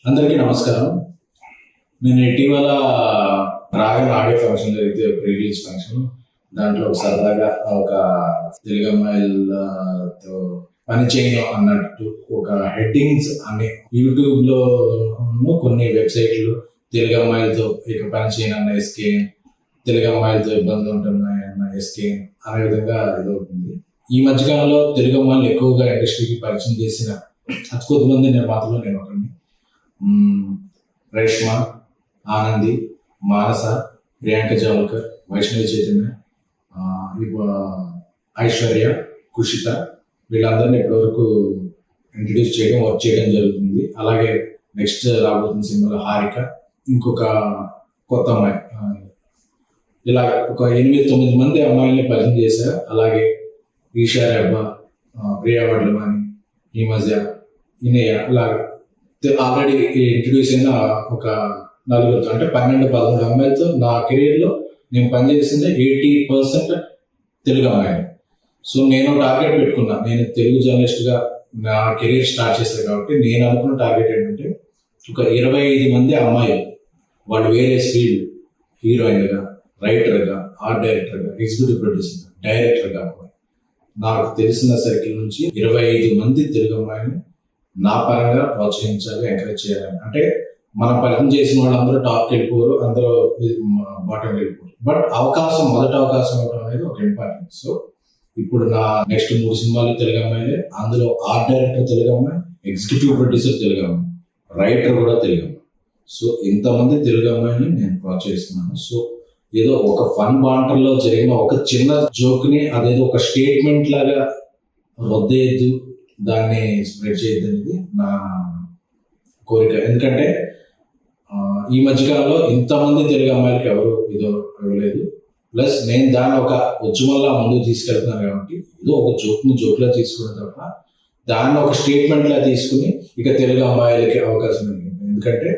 అందరికీ నమస్కారం. నేను ఇటీవల రాగన్ ఆడియో ఫంక్షన్ జరిగితే రిలీజ్ ఫంక్షన్, దాంట్లో ఒక సరదాగా ఒక తెలుగు అమ్మాయిలతో పని చేయను అన్నట్టు ఒక హెడ్డింగ్స్ అనే యూట్యూబ్ లో కొన్ని వెబ్సైట్లు తెలుగు అమ్మాయిలతో ఇక పని చేయను అన్న ఎస్కే, తెలుగు అమ్మాయిలతో ఇబ్బందులు ఉంటున్నాయి అన్న ఎస్కే అనే విధంగా ఇదవుతుంది. ఈ మధ్యకాలంలో తెలుగు అమ్మాయిలు ఎక్కువగా ఇండస్ట్రీకి పరిచయం చేసిన అతి కొద్దిమంది నిర్మాతలు నేను ఒకరిని. రేష్మ, ఆనంది, మానస, ప్రియాంక జావల్కర్, వైష్ణవి చైతన్య, ఐశ్వర్య, కుషిత, వీళ్ళందరినీ ఇప్పటివరకు ఇంట్రడ్యూస్ చేయడం, వర్క్ చేయడం జరుగుతుంది. అలాగే నెక్స్ట్ రాబోతున్న సినిమాలో హారిక, ఇంకొక కొత్త అమ్మాయి, ఇలా ఒక 8-9 మంది అమ్మాయిల్ని పరిచయం చేశారు. అలాగే ఈషా రెబ్బా, ప్రియా వడ్లమాని, ఈ మధ్య ఇనయ్య, అలాగా ఆల్రెడీ ఇంట్రడ్యూస్ అయిన ఒక 4 అంటే 12-13 అమ్మాయిలతో నా కెరీర్లో నేను పనిచేసింది 80% తెలుగు అమ్మాయిలు. సో నేను టార్గెట్ పెట్టుకున్నా, నేను తెలుగు జర్నలిస్ట్గా నా కెరీర్ స్టార్ట్ చేశాను కాబట్టి నేను అనుకున్న టార్గెట్ ఏంటంటే ఒక 25 మంది అమ్మాయిలు, వాళ్ళు వేరే ఫీల్డ్, హీరోయిన్గా, రైటర్గా, ఆర్ట్ డైరెక్టర్గా, ఎగ్జిక్యూటివ్ ప్రొడ్యూసర్గా, డైరెక్టర్గా, నాకు తెలిసిన సర్కిల్ నుంచి 25 మంది తెలుగు అమ్మాయిని నా పరంగా ప్రోత్సహించాలి, ఎంకరేజ్ చేయాలని. అంటే మనం పరిచయం చేసిన వాళ్ళందరూ టాప్కి వెళ్ళిపోరు, అందరూ బాటం వెళ్ళిపోరు. బట్ మొదటి అవకాశం ఇవ్వడం అనేది ఒక ఇంపార్టెంట్. సో ఇప్పుడు నా నెక్స్ట్ 3 సినిమాలు తెలుగు అమ్మాయిలే. అందులో ఆర్ట్ డైరెక్టర్ తెలుగు అమ్మాయి, ఎగ్జిక్యూటివ్ ప్రొడ్యూసర్ తెలుగు అమ్మాయి, రైటర్ కూడా తెలుగు అమ్మాయి. సో ఇంతమంది తెలుగు అమ్మాయిని నేను ప్రోత్సహిస్తున్నాను. సో ఏదో ఒక ఫన్ బాంటర్లో జరిగిన ఒక చిన్న జోక్ని అదేదో ఒక స్టేట్మెంట్ లాగా వద్దేయద్దు, దాన్ని స్ప్రెడ్ చేయద్దు అనేది నా కోరిక. ఎందుకంటే ఈ మధ్యకాలంలో ఇంతమంది తెలుగు అమ్మాయిలకి ఎవరు ఇవ్వలేదు. ప్లస్ నేను దాన్ని ఒక ఉద్యమంలా ముందుకు తీసుకెళ్తున్నాను కాబట్టి ఏదో ఒక జోక్లా తీసుకున్న తప్ప దాన్ని ఒక స్టేట్మెంట్లా తీసుకుని ఇక తెలుగు అమ్మాయిలకి అవకాశం ఇవ్వలేదు. ఎందుకంటే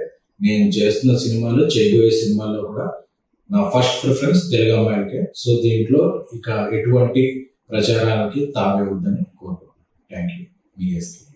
నేను చేస్తున్న సినిమాలు, చేయబోయే సినిమాల్లో కూడా నా ఫస్ట్ ప్రిఫరెన్స్ తెలుగు అమ్మాయిలకే. సో దీంట్లో ఇక ఎటువంటి ప్రచారాలకి తావే వద్దని కోరుకుంటున్నాను. Thank you.